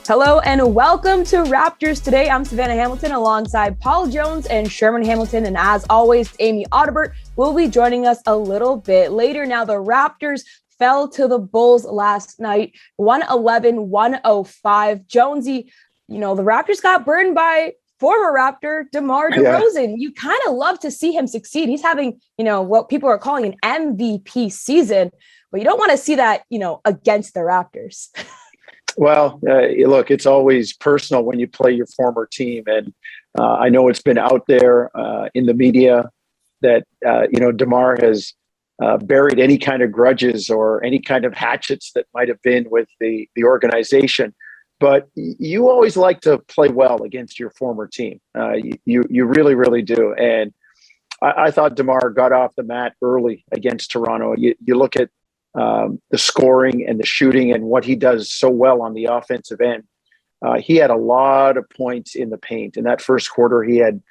Hello and welcome to Raptors Today. I'm Savanna Hamilton alongside Paul Jones and Sherman Hamilton. And as always, Amy Audibert will be joining us a little bit later. Now, the Raptors fell to the Bulls last night, 111-105. Jonesy, the Raptors got burned by former Raptor DeMar DeRozan. Yeah. You kind of love to see him succeed. He's having, what people are calling an MVP season, but you don't want to see that, against the Raptors. Well, look, it's always personal when you play your former team. And I know it's been out there in the media that, DeMar has buried any kind of grudges or any kind of hatchets that might have been with the organization. But you always like to play well against your former team. You really, really do. And I thought DeMar got off the mat early against Toronto. You look at the scoring and the shooting and what he does so well on the offensive end. He had a lot of points in the paint. In that first quarter, he had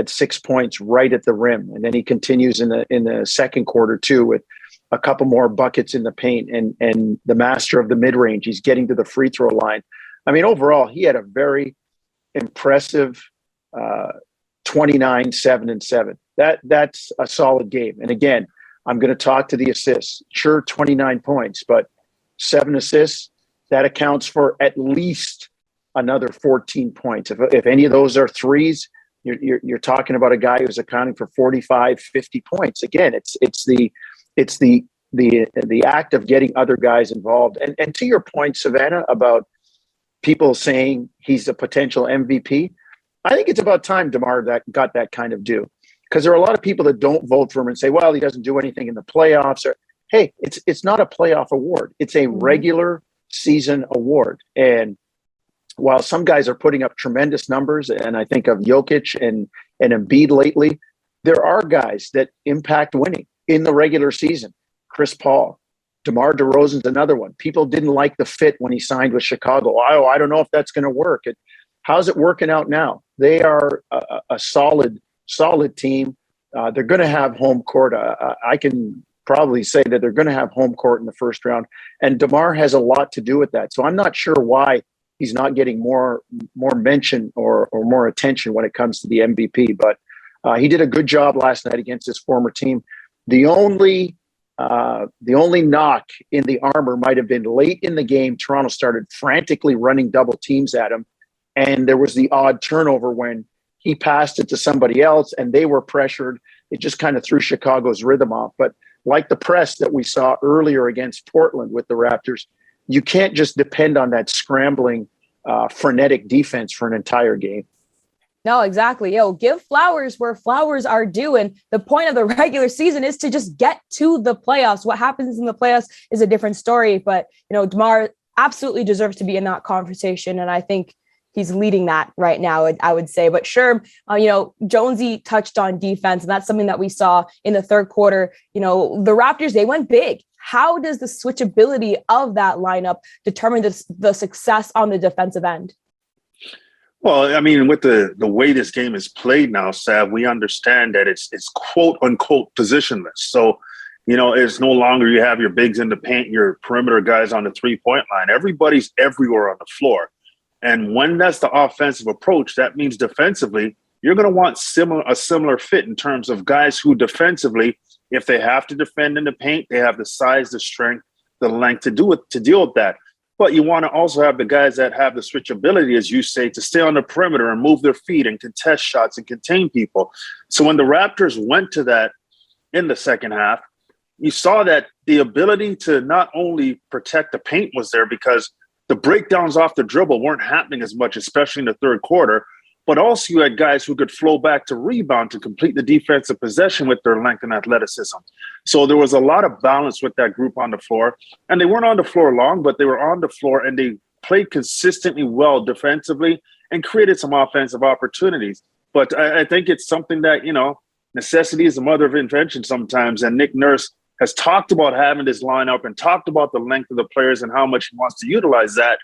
6 points right at the rim. And then he continues in the second quarter too, with a couple more buckets in the paint and the master of the mid-range. He's getting to the free throw line. I mean, overall, he had a very impressive 29, 7, and 7. That's a solid game. And again, I'm going to talk to the assists. Sure, 29 points, but 7 assists, that accounts for at least another 14 points. If any of those are threes, you're talking about a guy who's accounting for 45, 50 points. Again, it's the act of getting other guys involved. And to your point, Savannah, about people saying he's a potential MVP, I think it's about time DeMar got that kind of due. Because there are a lot of people that don't vote for him and say, well, he doesn't do anything in the playoffs. Or, hey, it's not a playoff award. It's a regular season award. And while some guys are putting up tremendous numbers, and I think of Jokic and Embiid lately, there are guys that impact winning in the regular season. Chris Paul, DeMar DeRozan's another one. People didn't like the fit when he signed with Chicago. I don't know if that's going to work. How's it working out now? They are a solid team. They're going to have home court. I can probably say that they're going to have home court in the first round. And DeMar has a lot to do with that. So I'm not sure why he's not getting more mention or more attention when it comes to the MVP. But he did a good job last night against his former team. The only knock in the armor might have been late in the game. Toronto started frantically running double teams at him. And there was the odd turnover when he passed it to somebody else and they were pressured. It just kind of threw Chicago's rhythm off. But like the press that we saw earlier against Portland with the Raptors, you can't just depend on that scrambling, frenetic defense for an entire game. No, exactly. Give flowers where flowers are due. And the point of the regular season is to just get to the playoffs. What happens in the playoffs is a different story. But, DeMar absolutely deserves to be in that conversation. And I think he's leading that right now, I would say. But sure, Jonesy touched on defense, and that's something that we saw in the third quarter. The Raptors, they went big. How does the switchability of that lineup determine the success on the defensive end? Well, I mean, with the way this game is played now, Sav, we understand that it's quote unquote positionless. So, it's no longer you have your bigs in the paint, your perimeter guys on the 3-point line. Everybody's everywhere on the floor. And when that's the offensive approach, that means defensively, you're going to want a similar fit in terms of guys who defensively, if they have to defend in the paint, they have the size, the strength, the length to deal with that. But you want to also have the guys that have the switchability, as you say, to stay on the perimeter and move their feet and contest shots and contain people. So when the Raptors went to that in the second half, you saw that the ability to not only protect the paint was there because the breakdowns off the dribble weren't happening as much, especially in the third quarter, but also you had guys who could flow back to rebound to complete the defensive possession with their length and athleticism. So there was a lot of balance with that group on the floor. And they weren't on the floor long, but they were on the floor and they played consistently well defensively and created some offensive opportunities. But I think it's something that, necessity is the mother of invention sometimes. And Nick Nurse has talked about having this lineup and talked about the length of the players and how much he wants to utilize that.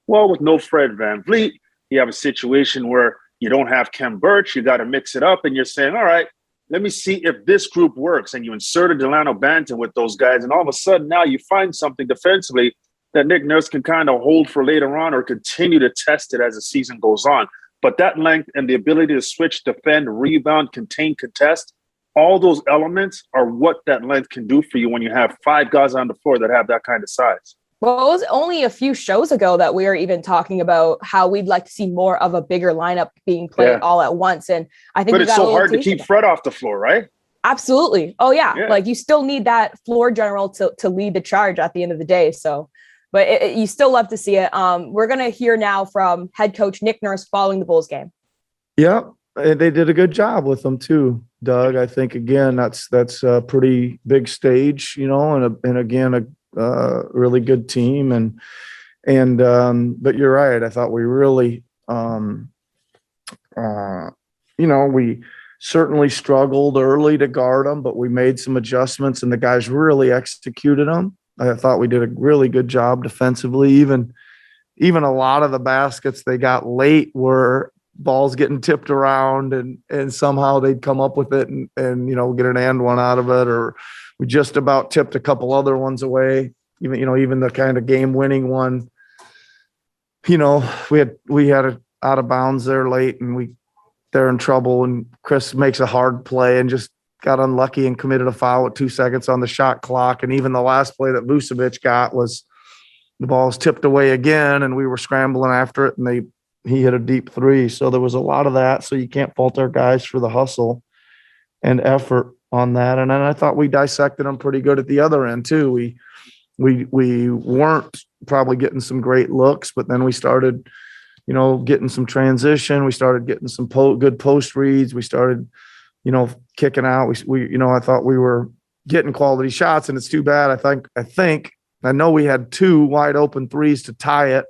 Well, with no Fred VanVleet, you have a situation where you don't have Kem Birch. You got to mix it up, and you're saying, all right, let me see if this group works. And you inserted Delano Banton with those guys. And all of a sudden now you find something defensively that Nick Nurse can kind of hold for later on or continue to test it as the season goes on. But that length and the ability to switch, defend, rebound, contain, contest, all those elements are what that length can do for you when you have 5 guys on the floor that have that kind of size. Well, it was only a few shows ago that we were even talking about how we'd like to see more of a bigger lineup being played all at once. And I think, but it's so hard to keep Fred off the floor, right? Absolutely. Oh yeah. Like you still need that floor general to lead the charge at the end of the day. So, but you still love to see it. We're going to hear now from head coach Nick Nurse following the Bulls game. Yeah. They did a good job with them too, Doug. I think again, that's a pretty big stage, and again, a really good team but you're right. I thought we really we certainly struggled early to guard them, but we made some adjustments and the guys really executed them. I thought we did a really good job defensively. Even a lot of the baskets they got late were balls getting tipped around and somehow they'd come up with it and get an and one out of it, or we just about tipped a couple other ones away. Even the kind of game-winning one, we had it out of bounds there late, and they're in trouble, and Chris makes a hard play and just got unlucky and committed a foul with 2 seconds on the shot clock. And even the last play that Vucevic got was the ball was tipped away again, and we were scrambling after it, and he hit a deep 3. So there was a lot of that. So you can't fault our guys for the hustle and effort on that. And then I thought we dissected them pretty good at the other end too. We weren't probably getting some great looks, but then we started, getting some transition. We started getting some good post reads. We started, kicking out. I thought we were getting quality shots, and it's too bad. I know we had 2 wide open threes to tie it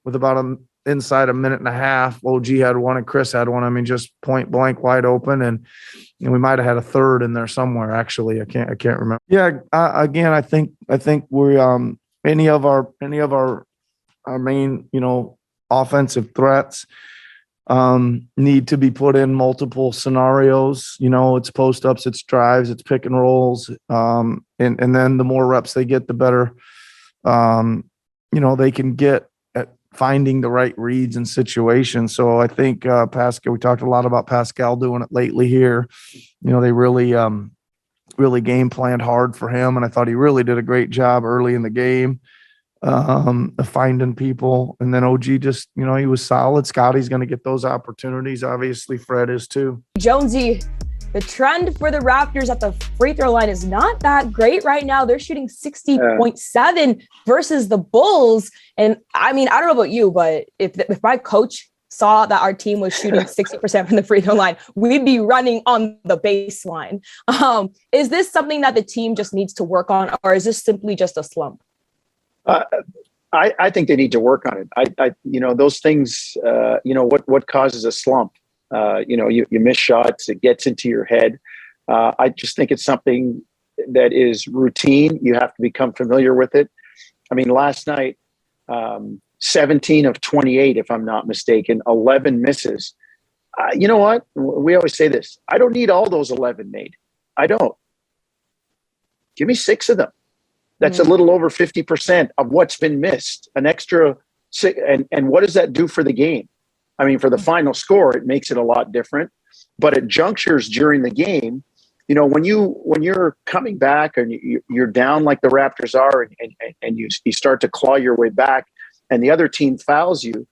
with about inside a minute and a half. OG had one and Chris had one. I mean, just point blank wide open, and we might have had a third in there somewhere. Actually, I can't remember. Yeah, again, I think we any of our main offensive threats need to be put in multiple scenarios. It's post ups, it's drives, it's pick and rolls, and then the more reps they get, the better they can get at finding the right reads and situations. So I think Pascal, we talked a lot about Pascal doing it lately here. They really game planned hard for him, and I thought he really did a great job early in the game of finding people. And then OG just, he was solid. Scotty's going to get those opportunities. Obviously, Fred is too. Jonesy, the trend for the Raptors at the free throw line is not that great right now. They're shooting 60.7 versus the Bulls. And I mean, I don't know about you, but if my coach saw that our team was shooting 60% from the free throw line, we'd be running on the baseline. Is this something that the team just needs to work on, or is this simply just a slump? I think they need to work on it. Those things, what causes a slump? You miss shots, it gets into your head. I just think it's something that is routine. You have to become familiar with it. I mean, last night, 17 of 28, if I'm not mistaken, 11 misses. You know what? We always say this. I don't need all those 11 made. I don't. Give me 6 of them. That's a little over 50% of what's been missed. An extra 6. And what does that do for the game? I mean, for the final score, it makes it a lot different. But at junctures during the game, when you're coming back and you're down like the Raptors are, and you start to claw your way back, and the other team fouls you,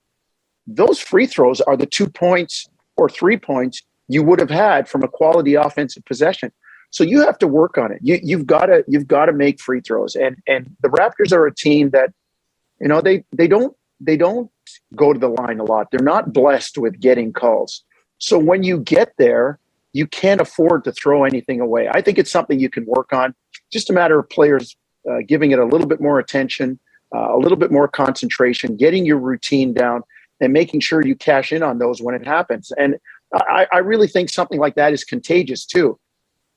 those free throws are the 2 points or 3 points you would have had from a quality offensive possession. So you have to work on it. You've got to make free throws. And the Raptors are a team that, they don't go to the line a lot. They're not blessed with getting calls. So when you get there, you can't afford to throw anything away. I think it's something you can work on. Just a matter of players giving it a little bit more attention, a little bit more concentration, getting your routine down, and making sure you cash in on those when it happens. And I really think something like that is contagious too.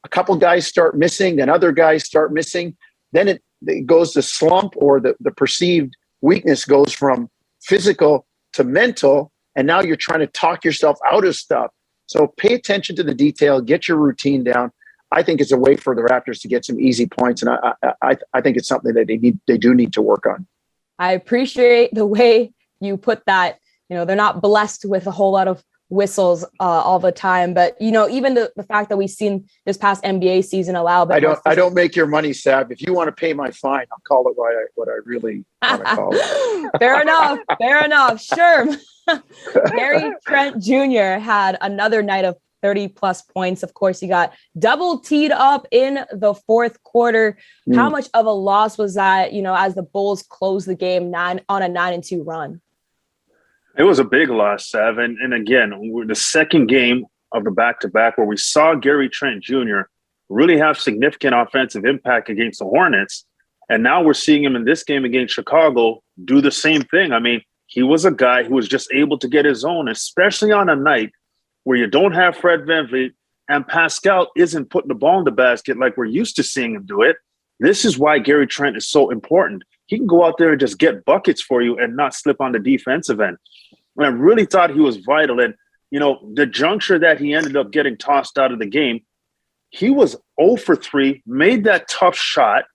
A couple guys start missing, then other guys start missing. Then it goes to slump, or the perceived weakness goes from physical to mental. And now you're trying to talk yourself out of stuff. So pay attention to the detail, get your routine down. I think it's a way for the Raptors to get some easy points, and I think it's something that they do need to work on. I appreciate the way you put that. They're not blessed with a whole lot of whistles all the time, but even the fact that we've seen this past NBA season allow. I don't make your money, Sav. If you want to pay my fine, I'll call it what I really want to call it. Fair enough. Sure. Gary Trent Jr. had another night of 30 plus points. Of course, he got double teed up in the fourth quarter. How much of a loss was that, as the Bulls closed the game on a 9-2 run? It was a big loss, Sav. And again, the second game of the back-to-back where we saw Gary Trent Jr. really have significant offensive impact against the Hornets. And now we're seeing him in this game against Chicago do the same thing. I mean, he was a guy who was just able to get his own, especially on a night where you don't have Fred VanVleet and Pascal isn't putting the ball in the basket like we're used to seeing him do it. This is why Gary Trent is so important. He can go out there and just get buckets for you and not slip on the defensive end. And I really thought he was vital. And, the juncture that he ended up getting tossed out of the game, he was 0 for 3, made that tough shot,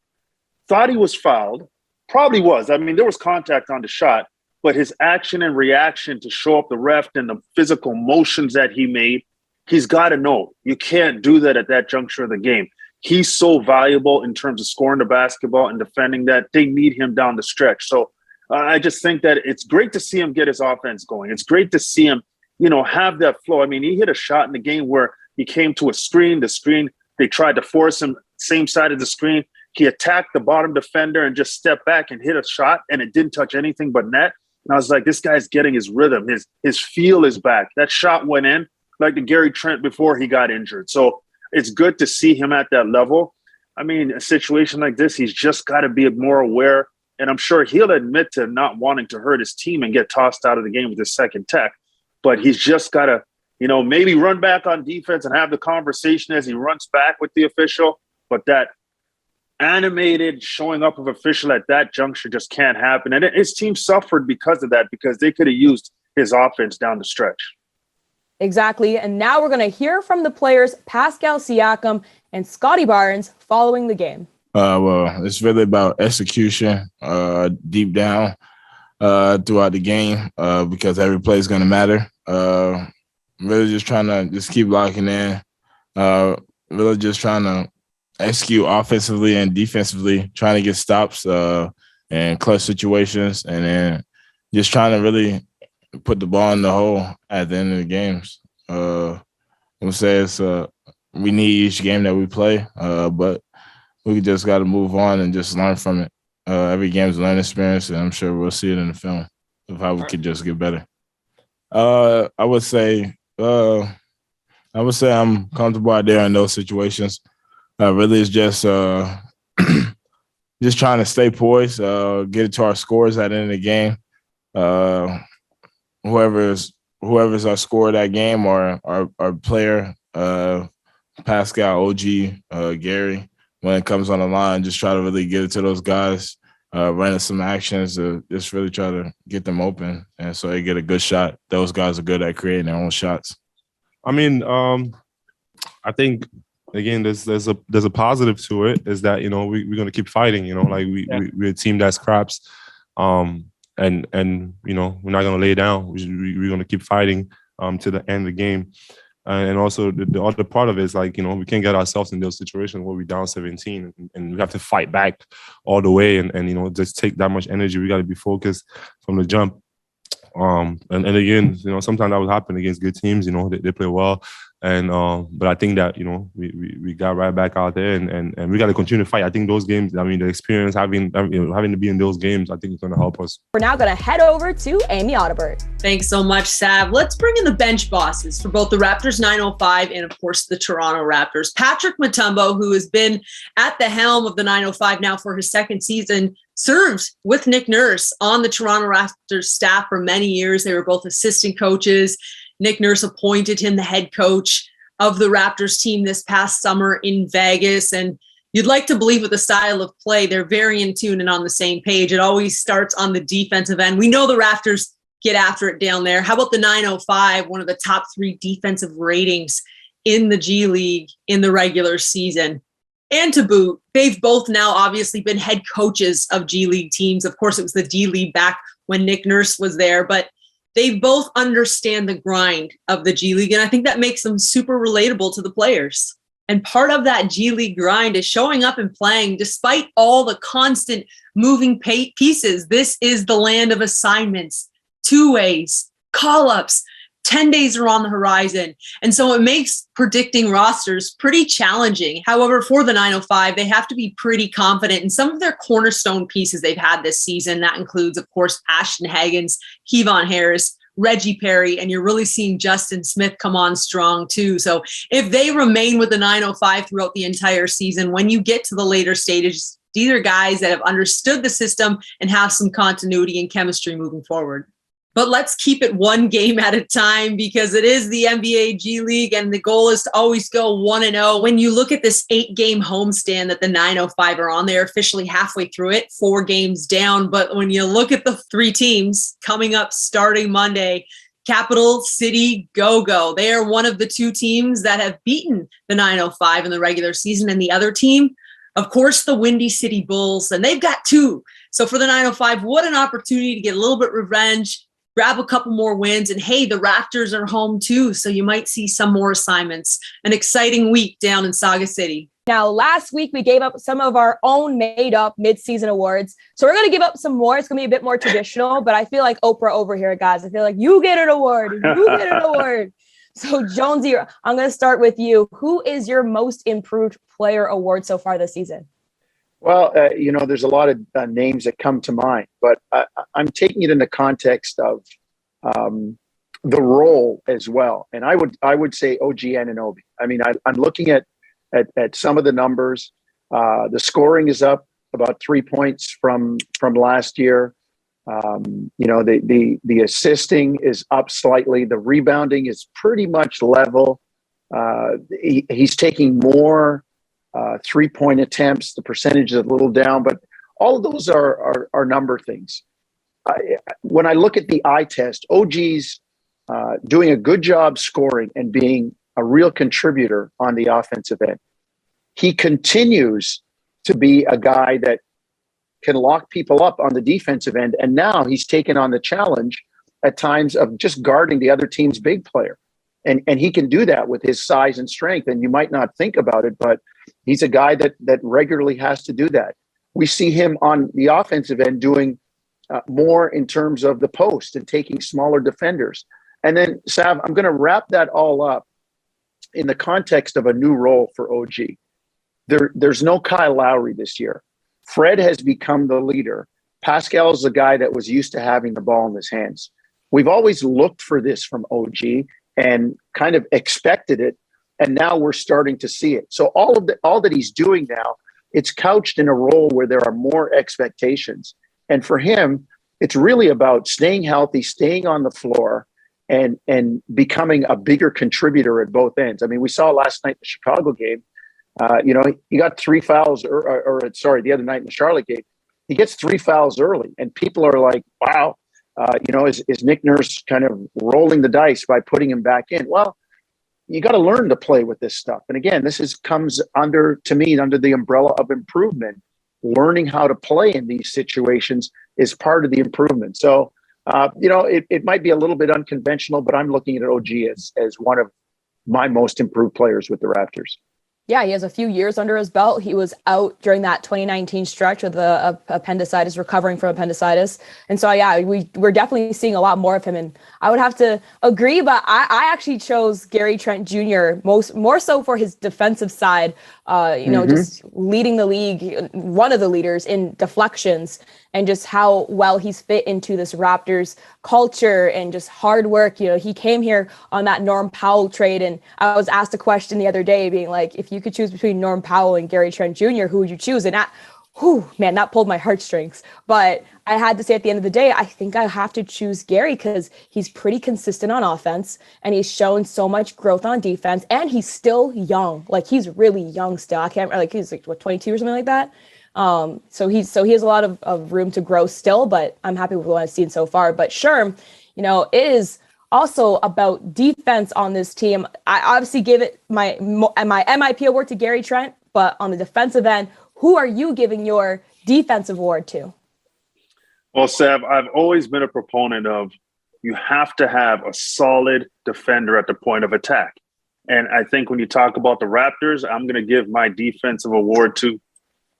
thought he was fouled, probably was. I mean, there was contact on the shot, but his action and reaction to show up the ref and the physical motions that he made, he's got to know you can't do that at that juncture of the game. He's so valuable in terms of scoring the basketball and defending that they need him down the stretch. So I just think that it's great to see him get his offense going. It's great to see him, have that flow. I mean, he hit a shot in the game where he came to a screen. The screen, they tried to force him same side of the screen. He attacked the bottom defender and just stepped back and hit a shot, and it didn't touch anything but net. And I was like, this guy's getting his rhythm. His feel is back. That shot went in like the Gary Trent before he got injured. So it's good to see him at that level. I mean, a situation like this, he's just got to be more aware. And I'm sure he'll admit to not wanting to hurt his team and get tossed out of the game with his second tech. But he's just got to, maybe run back on defense and have the conversation as he runs back with the official. But that animated showing up of official at that juncture just can't happen. And his team suffered because of that, because they could have used his offense down the stretch. Exactly. And now we're going to hear from the players, Pascal Siakam and Scotty Barnes, following the game. Well, it's really about execution deep down throughout the game because every play is going to matter. Really just trying to just keep locking in, really just trying to execute offensively and defensively, trying to get stops and clutch situations, and then just trying to really put the ball in the hole at the end of the games. I would say it's we need each game that we play, but we just got to move on and just learn from it. Every game is a learning experience, and I'm sure we'll see it in the film of how we could just get better. I would say I'm comfortable out there in those situations. Really, it's just just trying to stay poised, get it to our scores at the end of the game. Whoever's our scorer that game, or our player, Pascal, OG, Gary, when it comes on the line, just try to really get it to those guys, running some actions to just really try to get them open, and so they get a good shot. Those guys are good at creating their own shots. I mean, I think again, there's a positive to it, is that we're gonna keep fighting. Like we're a team that scraps, and we're not gonna lay down. We're gonna keep fighting to the end of the game. And also the other part of it is like, we can't get ourselves in those situations where we're down 17 and we have to fight back all the way and just take that much energy. We got to be focused from the jump. And again, sometimes that will happen against good teams. They play well. And but I think that we got right back out there and we got to continue to fight. I think those games, I mean, the experience having to be in those games, I think it's going to help us. We're now going to head over to Amy Audibert. Thanks so much, Sav. Let's bring in the bench bosses for both the Raptors 905 and, of course, the Toronto Raptors. Patrick Mutombo, who has been at the helm of the 905 now for his second season, served with Nick Nurse on the Toronto Raptors staff for many years. They were both assistant coaches. Nick Nurse appointed him the head coach of the Raptors team this past summer in Vegas. And you'd like to believe with the style of play, they're very in tune and on the same page. It always starts on the defensive end. We know the Raptors get after it down there. How about the 905, one of the top 3 defensive ratings in the G League in the regular season? And to boot, they've both now obviously been head coaches of G League teams. Of course, it was the D League back when Nick Nurse was there, but they both understand the grind of the G League. And I think that makes them super relatable to the players. And part of that G League grind is showing up and playing despite all the constant moving pieces. This is the land of assignments, 2-ways, call-ups. 10 days are on the horizon. And so it makes predicting rosters pretty challenging. However, for the 905, they have to be pretty confident in some of their cornerstone pieces they've had this season. That includes, of course, Ashton Hagens, Kevon Harris, Reggie Perry, and you're really seeing Justin Smith come on strong too. So if they remain with the 905 throughout the entire season, when you get to the later stages, these are guys that have understood the system and have some continuity and chemistry moving forward. But let's keep it one game at a time because it is the NBA G League and the goal is to always go 1-0. When you look at this 8-game homestand that the 905 are on, they're officially halfway through it, 4 games down. But when you look at the 3 teams coming up starting Monday, Capital City Go-Go. They are one of the 2 teams that have beaten the 905 in the regular season. And the other team, of course, the Windy City Bulls. And they've got 2. So for the 905, what an opportunity to get a little bit revenge, grab a couple more wins, and hey, the Raptors are home too, so you might see some more assignments. An exciting week down in Saga City. Now, last week we gave up some of our own made-up mid-season awards, so we're going to give up some more. It's going to be a bit more traditional, but I feel like Oprah over here, guys. I feel like you get an award. You get an award. So, Jonesy, I'm going to start with you. Who is your most improved player award so far this season? Well, there's a lot of names that come to mind, but I'm taking it in the context of the role as well. And I would say OG Anunoby. I mean, I'm looking at some of the numbers. The scoring is up about 3 points from last year. The assisting is up slightly. The rebounding is pretty much level. He's taking more 3-point attempts. The percentage is a little down, but all of those are number things. When I look at the eye test, OG's doing a good job scoring and being a real contributor on the offensive end. He continues to be a guy that can lock people up on the defensive end, and now he's taken on the challenge at times of just guarding the other team's big player. And he can do that with his size and strength, and you might not think about it, but he's a guy that regularly has to do that. We see him on the offensive end doing more in terms of the post and taking smaller defenders. And then, Sav, I'm going to wrap that all up in the context of a new role for OG. There's no Kyle Lowry this year. Fred has become the leader. Pascal is the guy that was used to having the ball in his hands. We've always looked for this from OG and kind of expected it. And now we're starting to see it. So all that he's doing now, it's couched in a role where there are more expectations. And for him, it's really about staying healthy, staying on the floor, and becoming a bigger contributor at both ends. I mean, we saw last night in the Chicago game, he got 3 fouls, the other night in the Charlotte game, he gets 3 fouls early. And people are like, wow, is Nick Nurse kind of rolling the dice by putting him back in? Well, you got to learn to play with this stuff. And again, comes under the umbrella of improvement. Learning how to play in these situations is part of the improvement. So, it might be a little bit unconventional, but I'm looking at OG as one of my most improved players with the Raptors. Yeah, he has a few years under his belt. He was out during that 2019 stretch with the appendicitis, recovering from appendicitis. And so, yeah, we're definitely seeing a lot more of him. And I would have to agree, but I actually chose Gary Trent Jr. more so for his defensive side, just leading the league, one of the leaders in deflections, and just how well he's fit into this Raptors culture and just hard work. He came here on that Norm Powell trade. And I was asked a question the other day being like, if you could choose between Norm Powell and Gary Trent Jr., who would you choose? And that pulled my heartstrings. But I had to say at the end of the day, I think I have to choose Gary because he's pretty consistent on offense and he's shown so much growth on defense. And he's still young. Like, he's really young still. He's 22 or something like that. So he has a lot of room to grow still, but I'm happy with what I've seen so far. But Sherm, it is also about defense on this team. I obviously gave it my MIP award to Gary Trent, but on the defensive end, who are you giving your defensive award to? Well, Sav, I've always been a proponent of you have to have a solid defender at the point of attack. And I think when you talk about the Raptors, I'm going to give my defensive award to,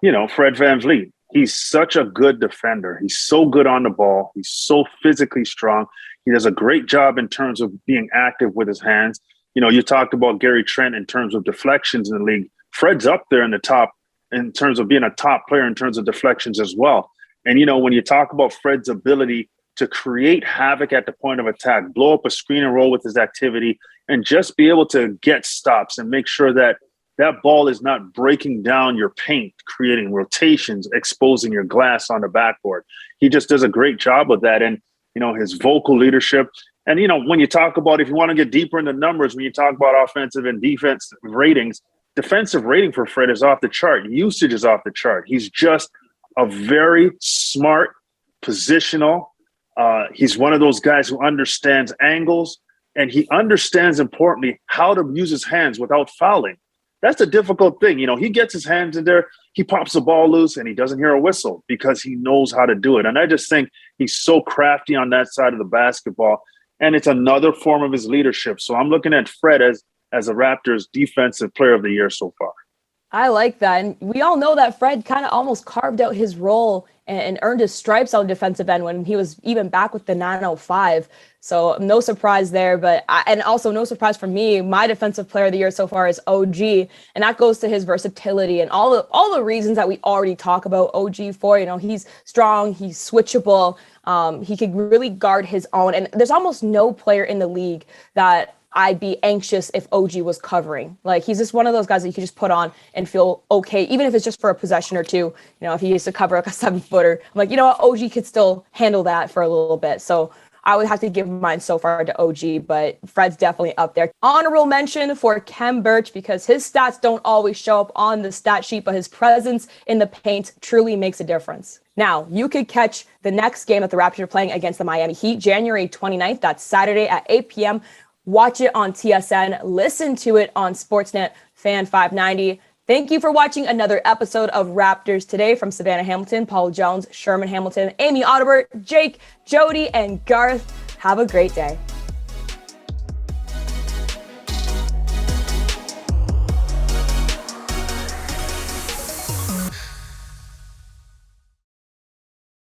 Fred VanVleet. He's such a good defender. He's so good on the ball. He's so physically strong. He does a great job in terms of being active with his hands. You talked about Gary Trent in terms of deflections in the league. Fred's up there in the top in terms of being a top player in terms of deflections as well. And, when you talk about Fred's ability to create havoc at the point of attack, blow up a screen and roll with his activity, and just be able to get stops and make sure that that ball is not breaking down your paint, creating rotations, exposing your glass on the backboard. He just does a great job of that. And, his vocal leadership. And, when you talk about, if you want to get deeper into numbers, when you talk about offensive and defensive ratings, defensive rating for Fred is off the chart. Usage is off the chart. He's just a very smart positional. He's one of those guys who understands angles, and he understands, importantly, how to use his hands without fouling. That's a difficult thing. He gets his hands in there, he pops the ball loose, and he doesn't hear a whistle because he knows how to do it. And I just think he's so crafty on that side of the basketball, and it's another form of his leadership. So I'm looking at Fred as the Raptors' defensive player of the year so far. I like that. And we all know that Fred kind of almost carved out his role and earned his stripes on the defensive end when he was even back with the 905. So no surprise there, and also no surprise for me. My defensive player of the year so far is OG, and that goes to his versatility and all the reasons that we already talk about OG for. He's strong, he's switchable, he could really guard his own, and there's almost no player in the league that I'd be anxious if OG was covering. Like, he's just one of those guys that you can just put on and feel okay, even if it's just for a possession or two. If he used to cover like a 7-footer, I'm like, OG could still handle that for a little bit. So I would have to give mine so far to OG, but Fred's definitely up there. Honorable mention for Khem Birch, because his stats don't always show up on the stat sheet, but his presence in the paint truly makes a difference. Now, you could catch the next game that the Raptors are playing against the Miami Heat, January 29th. That's Saturday at 8 p.m. Watch it on TSN. Listen to it on Sportsnet Fan 590. Thank you for watching another episode of Raptors Today from Savanna Hamilton, Paul Jones, Sherman Hamilton, Amy Audibert, Jake, Jody, and Garth. Have a great day.